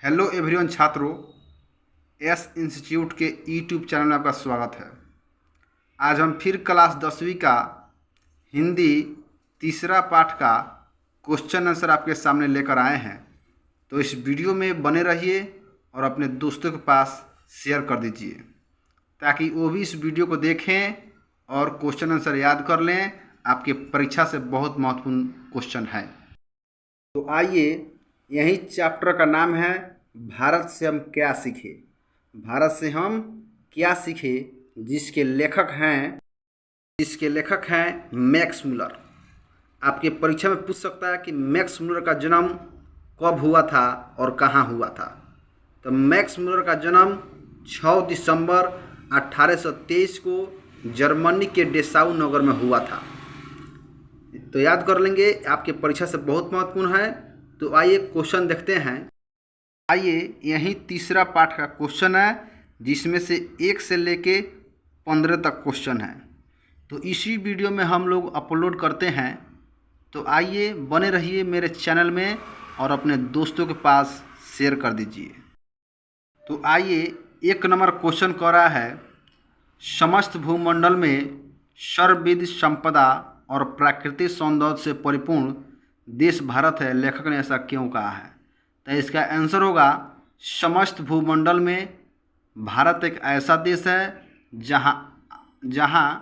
Hello everyone छात्रों, S institute के YouTube channel में आपका स्वागत है। आज हम फिर क्लास 10वीं का हिंदी तीसरा पाठ का क्वेश्चन आंसर आपके सामने लेकर आए हैं। तो इस वीडियो में बने रहिए और अपने दोस्तों के पास शेयर कर दीजिए ताकि वो भी इस वीडियो को देखें और क्वेश्चन आंसर याद कर लें। आपके परीक्षा से बहुत महत्वपूर्ण क्वेश्चन है। तो आइए, यही चैप्टर का नाम है भारत से हम क्या सीखे। भारत से हम क्या सीखे, जिसके लेखक हैं मैक्स मुलर। आपके परीक्षा में पूछ सकता है कि मैक्स मुलर का जन्म कब हुआ था और कहाँ हुआ था। तो मैक्स मुलर का जन्म 6 दिसंबर 1823 को जर्मनी के डेसाउ नगर में हुआ था। तो याद कर लेंगे, आपके परीक्षा से बहुत महत्वपूर्ण है। तो आइए क्वेश्चन देखते हैं। आइए, यही तीसरा पाठ का क्वेश्चन है, जिसमें से 1 से लेके 15 तक क्वेश्चन है। तो इसी वीडियो में हम लोग अपलोड करते हैं। तो आइए, बने रहिए मेरे चैनल में और अपने दोस्तों के पास शेयर कर दीजिए। तो आइए, 1 नंबर क्वेश्चन कह रहा है, समस्त भूमंडल में सर्वविध संपदा और प्राकृतिक सौंदर्य से परिपूर्ण देश भारत है, लेखक ने ऐसा क्यों कहा है। तो इसका आंसर होगा, समस्त भूमंडल में भारत एक ऐसा देश है जहां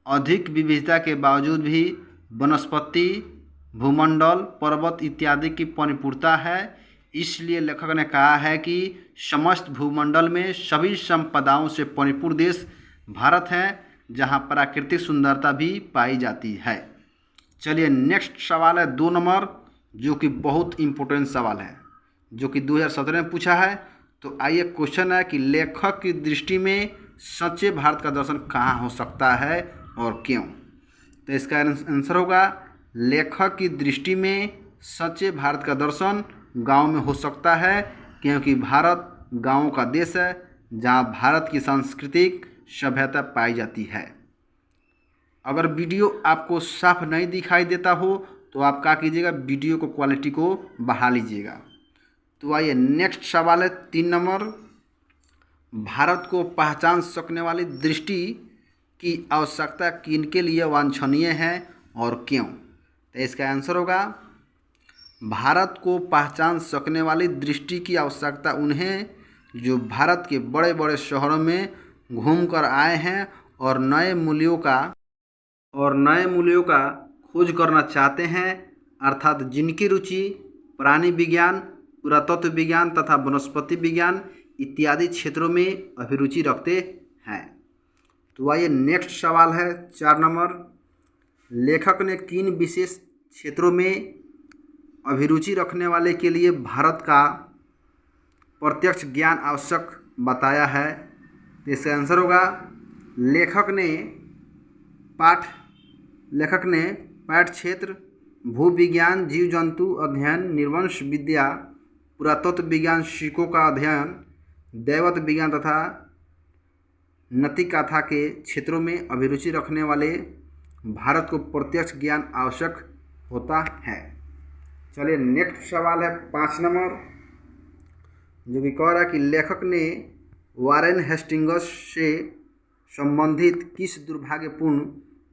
अधिक विविधता के बावजूद भी वनस्पति, भूमंडल, पर्वत इत्यादि की परिपूर्णता है। इसलिए लेखक ने कहा है कि समस्त भूमंडल में सभी संपदाओं से परिपूर्ण देश भारत है, जहां प्राकृतिक सुंदरता भी पाई जाती है। चलिए, नेक्स्ट सवाल है 2 नंबर, जो कि बहुत इम्पोर्टेंट सवाल है, जो कि 2017 में पूछा है। तो आइए, क्वेश्चन है कि लेखक की दृष्टि में सच्चे भारत का दर्शन कहाँ हो सकता है और क्यों। तो इसका आंसर होगा, लेखक की दृष्टि में सच्चे भारत का दर्शन गांव में हो सकता है, क्योंकि भारत गांवों का देश है, जहां भारत की सांस्कृतिक सभ्यता पाई जाती है। अगर वीडियो आपको साफ नहीं दिखाई देता हो तो आप क्या कीजिएगा, वीडियो को क्वालिटी को बढ़ा लीजिएगा। तो आइए, नेक्स्ट सवाल है 3 नंबर, भारत को पहचान सकने वाली दृष्टि की आवश्यकता किनके लिए वांछनीय है और क्यों। तो इसका आंसर होगा, भारत को पहचान सकने वाली दृष्टि की आवश्यकता उन्हें जो भारत के बड़े बड़े शहरों में घूमकर आए हैं और नए मूल्यों का खोज करना चाहते हैं, अर्थात जिनकी रुचि प्राणी विज्ञान, पुरातत्व विज्ञान तथा वनस्पति विज्ञान इत्यादि क्षेत्रों में अभिरुचि रखते हैं। तो आइए, नेक्स्ट सवाल है 4 नंबर, लेखक ने किन विशेष क्षेत्रों में अभिरुचि रखने वाले के लिए भारत का प्रत्यक्ष ज्ञान आवश्यक बताया है। इसका आंसर होगा, लेखक ने पाठ क्षेत्र भूविज्ञान, जीव जंतु अध्ययन, निर्वंश विद्या, पुरातत्व विज्ञान, सिक्कों का अध्ययन, दैवत विज्ञान तथा नतिकथा के क्षेत्रों में अभिरुचि रखने वाले भारत को प्रत्यक्ष ज्ञान आवश्यक होता है। चलिए, नेक्स्ट सवाल है 5 नंबर, जो कि कह रहा है कि लेखक ने वारेन हेस्टिंग्स से संबंधित किस दुर्भाग्यपूर्ण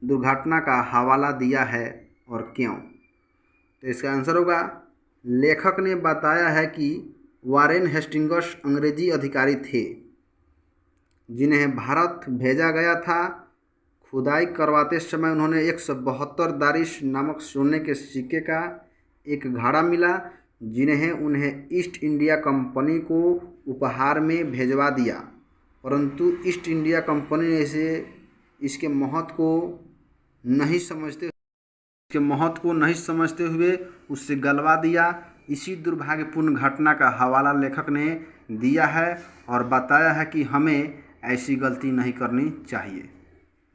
दुर्घटना का हवाला दिया है और क्यों। तो इसका आंसर होगा, लेखक ने बताया है कि वारेन हेस्टिंग्स अंग्रेजी अधिकारी थे, जिन्हें भारत भेजा गया था। खुदाई करवाते समय उन्होंने 172 दारिश नामक सोने के सिक्के का एक घड़ा मिला, जिन्हें उन्हें ईस्ट इंडिया कंपनी को उपहार में भेजवा दिया, परंतु ईस्ट इंडिया कंपनी ने इसके महत्व को नहीं समझते हुए उससे गलवा दिया। इसी दुर्भाग्यपूर्ण घटना का हवाला लेखक ने दिया है और बताया है कि हमें ऐसी गलती नहीं करनी चाहिए।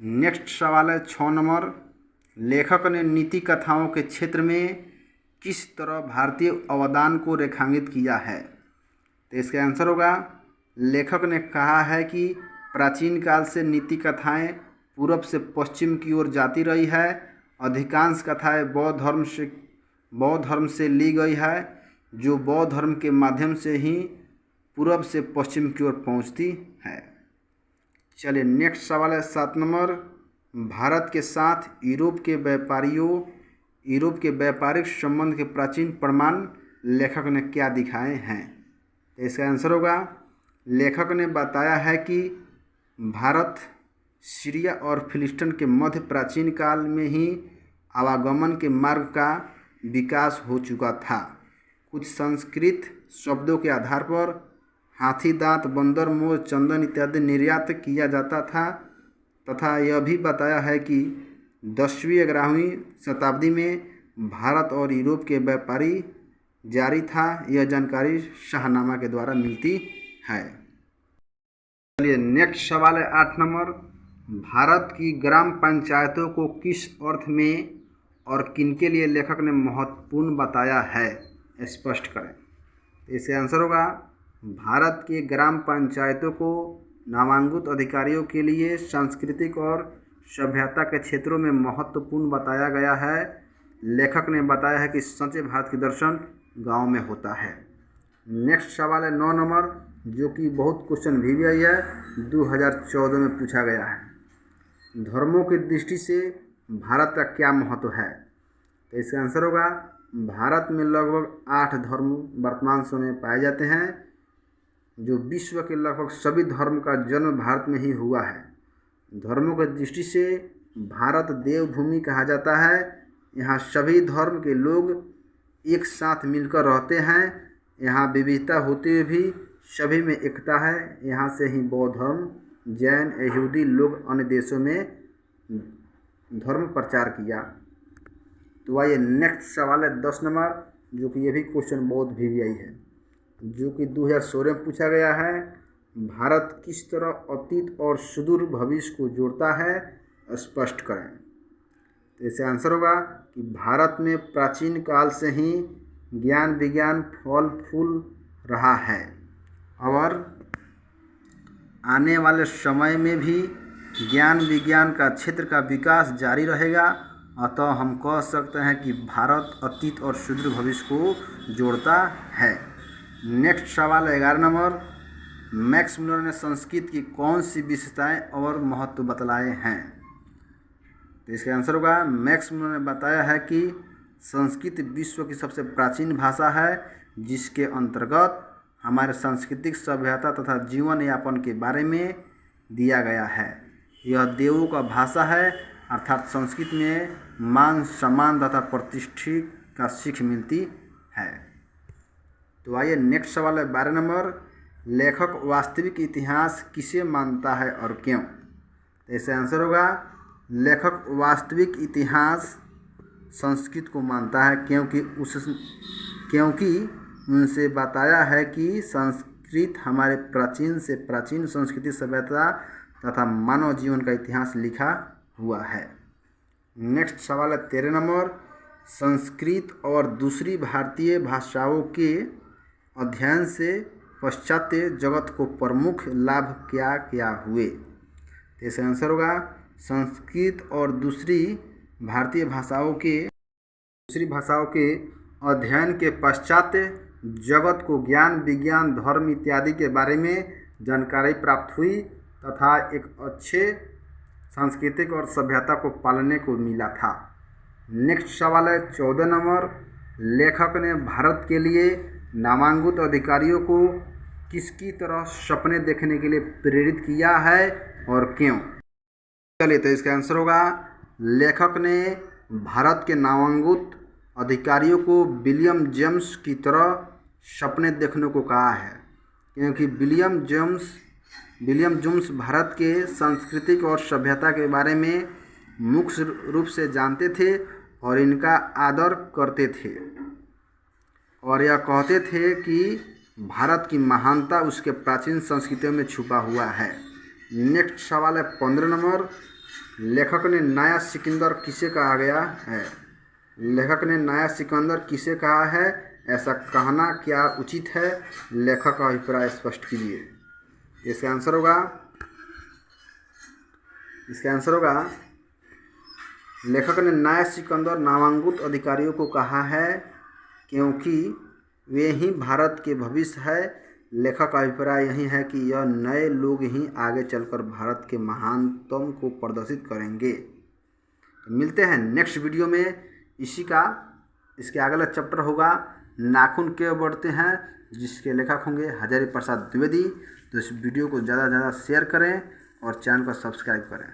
नेक्स्ट सवाल है 6 नंबर, लेखक ने नीति कथाओं के क्षेत्र में किस तरह भारतीय अवदान को रेखांकित किया है। तो इसका आंसर होगा, लेखक ने कहा है कि प्राचीन काल से नीति कथाएं पूर्व से पश्चिम की ओर जाती रही है। अधिकांश कथाएं बौद्ध धर्म से ली गई है, जो बौद्ध धर्म के माध्यम से ही पूर्व से पश्चिम की ओर पहुंचती है। चलिए नेक्स्ट सवाल है 7 नंबर। भारत के साथ यूरोप के व्यापारिक संबंध के प्राचीन प्रमाण लेखक ने क्या दिखाए हैं? तो इसका आंसर होगा, लेखक ने बताया है कि भारत सीरिया और फिलिस्तीन के मध्य प्राचीन काल में ही आवागमन के मार्ग का विकास हो चुका था। कुछ संस्कृत शब्दों के आधार पर हाथी दांत, बंदर, मोर, चंदन इत्यादि निर्यात किया जाता था तथा यह भी बताया है कि 10वीं 11वीं शताब्दी में भारत और यूरोप के व्यापारी जारी था। यह जानकारी शाहनामा के द्वारा मिलती है। चलिए नेक्स्ट सवाल है 8 नंबर। भारत की ग्राम पंचायतों को किस अर्थ में और किनके लिए लेखक ने महत्वपूर्ण बताया है? स्पष्ट करें। इसका आंसर होगा, भारत के ग्राम पंचायतों को नामांकित अधिकारियों के लिए सांस्कृतिक और सभ्यता के क्षेत्रों में महत्वपूर्ण बताया गया है। लेखक ने बताया है कि सच्चे भारत की दर्शन गांव में होता है। नेक्स्ट सवाल है 9 नंबर, जो कि बहुत क्वेश्चन भी आई है, 2014 में पूछा गया है। धर्मों की दृष्टि से भारत का क्या महत्व है? तो इसका आंसर होगा, भारत में लगभग 8 धर्म वर्तमान समय में पाए जाते हैं। जो विश्व के लगभग सभी धर्म का जन्म भारत में ही हुआ है। धर्मों की दृष्टि से भारत देवभूमि कहा जाता है। यहाँ सभी धर्म के लोग एक साथ मिलकर रहते हैं। यहाँ विविधता होते हुए भी सभी में एकता है। यहाँ से ही बौद्ध धर्म, जैन, यहूदी लोग अन्य देशों में धर्म प्रचार किया। तो आइए नेक्स्ट सवाल है 10 नंबर, जो कि ये भी क्वेश्चन बहुत भी आई है, जो कि 2016 में पूछा गया है। भारत किस तरह अतीत और सुदूर भविष्य को जोड़ता है? स्पष्ट करें। तो इसका आंसर होगा कि भारत में प्राचीन काल से ही ज्ञान विज्ञान फल फूल रहा है और आने वाले समय में भी ज्ञान विज्ञान का क्षेत्र का विकास जारी रहेगा। अतः हम कह सकते हैं कि भारत अतीत और सुदूर भविष्य को जोड़ता है। नेक्स्ट सवाल 11 नंबर। मैक्स मुलर ने संस्कृत की कौन सी विशेषताएं और महत्व बतलाए हैं? तो इसका आंसर होगा, मैक्स मुलर ने बताया है कि संस्कृत विश्व की सबसे प्राचीन भाषा है, जिसके अंतर्गत हमारे सांस्कृतिक सभ्यता तथा जीवन यापन के बारे में दिया गया है। यह देवों का भाषा है, अर्थात संस्कृत में मान सम्मान तथा प्रतिष्ठा का सीख मिलती है। तो आइए नेक्स्ट सवाल है 12 नंबर। लेखक वास्तविक इतिहास किसे मानता है और क्यों? तो इसका आंसर होगा, लेखक वास्तविक इतिहास संस्कृत को मानता है क्योंकि उनसे बताया है कि संस्कृत हमारे प्राचीन से प्राचीन संस्कृति सभ्यता तथा मानव जीवन का इतिहास लिखा हुआ है। नेक्स्ट सवाल है 13 नंबर। संस्कृत और दूसरी भारतीय भाषाओं के अध्ययन से पाश्चात्य जगत को प्रमुख लाभ क्या क्या हुए? इसका आंसर होगा, संस्कृत और दूसरी भाषाओं के अध्ययन के पश्चात जगत को ज्ञान विज्ञान धर्म इत्यादि के बारे में जानकारी प्राप्त हुई तथा एक अच्छे सांस्कृतिक और सभ्यता को पालने को मिला था। नेक्स्ट सवाल है 14 नंबर। लेखक ने भारत के लिए नामांकित अधिकारियों को किसकी तरह सपने देखने के लिए प्रेरित किया है और क्यों? चलिए, तो इसका आंसर होगा, लेखक ने भारत के नामांकित अधिकारियों को विलियम जेम्स की तरह सपने देखने को कहा है, क्योंकि विलियम जेम्स भारत के सांस्कृतिक और सभ्यता के बारे में मुख्य रूप से जानते थे और इनका आदर करते थे और यह कहते थे कि भारत की महानता उसके प्राचीन संस्कृतियों में छुपा हुआ है। नेक्स्ट सवाल है 15 नंबर। लेखक ने नया सिकंदर किसे कहा गया है? लेखक ने नया सिकंदर किसे कहा है? ऐसा कहना क्या उचित है? लेखक का अभिप्राय स्पष्ट कीजिए। इसका आंसर होगा लेखक ने नया सिकंदर नामांकित अधिकारियों को कहा है क्योंकि वे ही भारत के भविष्य है। लेखक का अभिप्राय यही है कि यह नए लोग ही आगे चलकर भारत के महानतम को प्रदर्शित करेंगे। तो मिलते हैं नेक्स्ट वीडियो में। इसके अगला चैप्टर होगा नाखून क्यों बढ़ते हैं, जिसके लेखक होंगे हजारी प्रसाद द्विवेदी। तो इस वीडियो को ज़्यादा से ज़्यादा शेयर करें और चैनल को सब्सक्राइब करें।